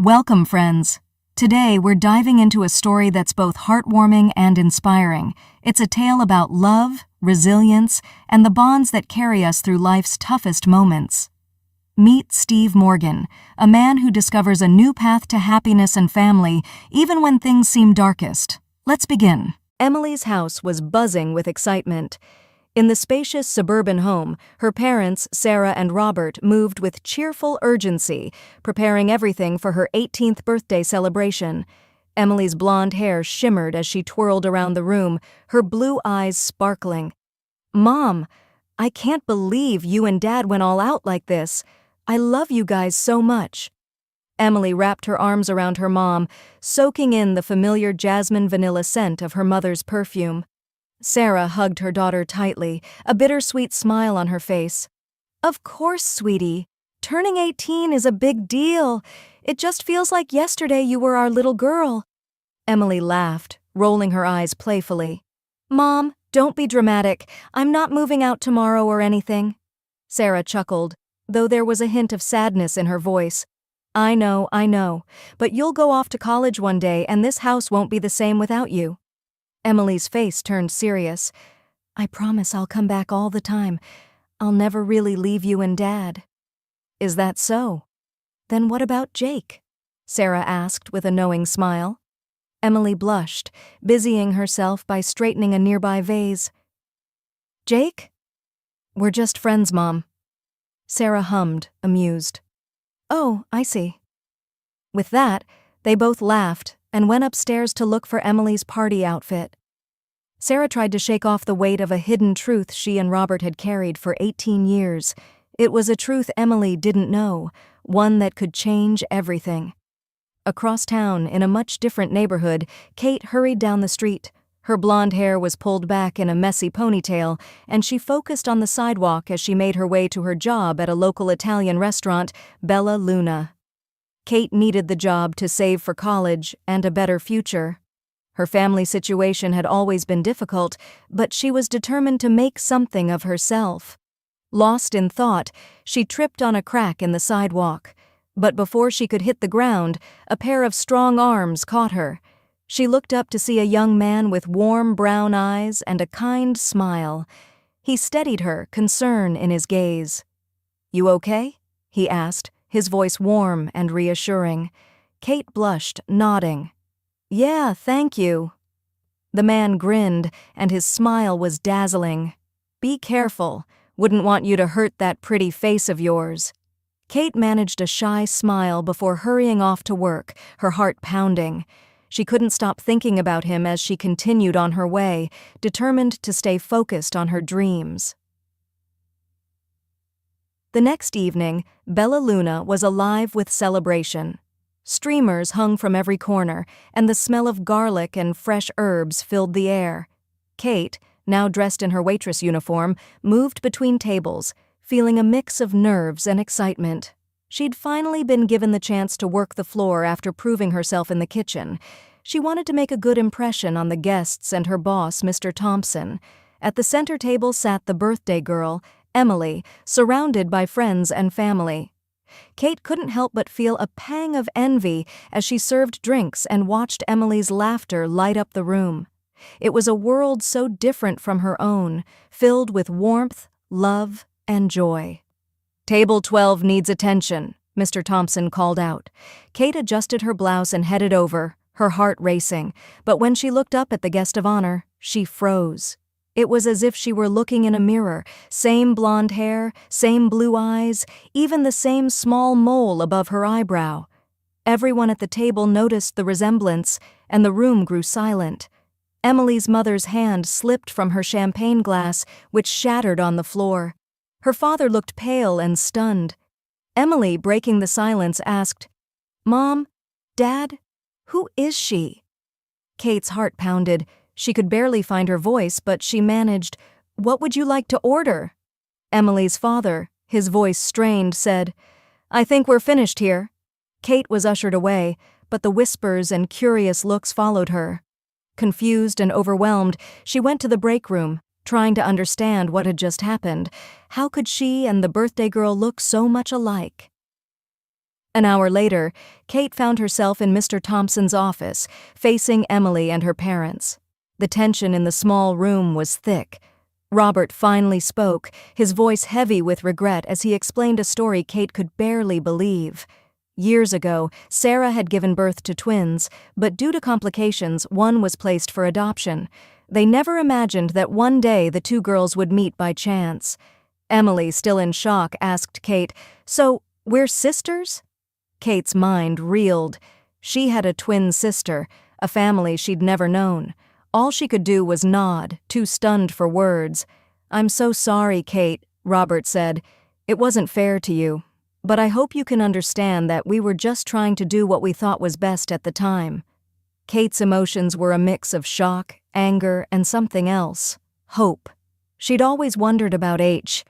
Welcome, friends. Today, we're diving into a story that's both heartwarming and inspiring. It's a tale about love, resilience, and the bonds that carry us through life's toughest moments. Meet Steve Morgan, a man who discovers a new path to happiness and family, even when things seem darkest. Let's begin. Emily's house was buzzing with excitement. In the spacious suburban home, her parents, Sarah and Robert, moved with cheerful urgency, preparing everything for her 18th birthday celebration. Emily's blonde hair shimmered as she twirled around the room, her blue eyes sparkling. "Mom, I can't believe you and Dad went all out like this. I love you guys so much." Emily wrapped her arms around her mom, soaking in the familiar jasmine vanilla scent of her mother's perfume. Sarah hugged her daughter tightly, a bittersweet smile on her face. "Of course, sweetie. Turning 18 is a big deal. It just feels like yesterday you were our little girl." Emily laughed, rolling her eyes playfully. "Mom, don't be dramatic. I'm not moving out tomorrow or anything." Sarah chuckled, though there was a hint of sadness in her voice. I know, but you'll go off to college one day and this house won't be the same without you." Emily's face turned serious. "I promise I'll come back all the time. I'll never really leave you and Dad." "Is that so? Then what about Jake?" Sarah asked with a knowing smile. Emily blushed, busying herself by straightening a nearby vase. "Jake? We're just friends, Mom." Sarah hummed, amused. "Oh, I see." With that, they both laughed and went upstairs to look for Emily's party outfit. Sarah tried to shake off the weight of a hidden truth she and Robert had carried for 18 years. It was a truth Emily didn't know, one that could change everything. Across town, in a much different neighborhood, Kate hurried down the street. Her blonde hair was pulled back in a messy ponytail, and she focused on the sidewalk as she made her way to her job at a local Italian restaurant, Bella Luna. Kate needed the job to save for college and a better future. Her family situation had always been difficult, but she was determined to make something of herself. Lost in thought, she tripped on a crack in the sidewalk. But before she could hit the ground, a pair of strong arms caught her. She looked up to see a young man with warm brown eyes and a kind smile. He steadied her, concern in his gaze. "You okay?" he asked, his voice warm and reassuring. Kate blushed, nodding. "Yeah, thank you." The man grinned, and his smile was dazzling. "Be careful. Wouldn't want you to hurt that pretty face of yours." Kate managed a shy smile before hurrying off to work, her heart pounding. She couldn't stop thinking about him as she continued on her way, determined to stay focused on her dreams. The next evening, Bella Luna was alive with celebration. Streamers hung from every corner, and the smell of garlic and fresh herbs filled the air. Kate, now dressed in her waitress uniform, moved between tables, feeling a mix of nerves and excitement. She'd finally been given the chance to work the floor after proving herself in the kitchen. She wanted to make a good impression on the guests and her boss, Mr. Thompson. At the center table sat the birthday girl, Emily, surrounded by friends and family. Kate couldn't help but feel a pang of envy as she served drinks and watched Emily's laughter light up the room. It was a world so different from her own, filled with warmth, love, and joy. "Table 12 needs attention," Mr. Thompson called out. Kate adjusted her blouse and headed over, her heart racing, but when she looked up at the guest of honor, she froze. It was as if she were looking in a mirror, same blonde hair, same blue eyes, even the same small mole above her eyebrow. Everyone at the table noticed the resemblance, and the room grew silent. Emily's mother's hand slipped from her champagne glass, which shattered on the floor. Her father looked pale and stunned. Emily, breaking the silence, asked, "Mom? Dad? Who is she?" Kate's heart pounded. She could barely find her voice, but she managed, "What would you like to order?" Emily's father, his voice strained, said, "I think we're finished here." Kate was ushered away, but the whispers and curious looks followed her. Confused and overwhelmed, she went to the break room, trying to understand what had just happened. How could she and the birthday girl look so much alike? An hour later, Kate found herself in Mr. Thompson's office, facing Emily and her parents. The tension in the small room was thick. Robert finally spoke, his voice heavy with regret as he explained a story Kate could barely believe. Years ago, Sarah had given birth to twins, but due to complications, one was placed for adoption. They never imagined that one day the two girls would meet by chance. Emily, still in shock, asked Kate, "So, we're sisters?" Kate's mind reeled. She had a twin sister, a family she'd never known. All she could do was nod, too stunned for words. "I'm so sorry, Kate," Robert said. "It wasn't fair to you. But I hope you can understand that we were just trying to do what we thought was best at the time." Kate's emotions were a mix of shock, anger, and something else: hope. She'd always wondered about H.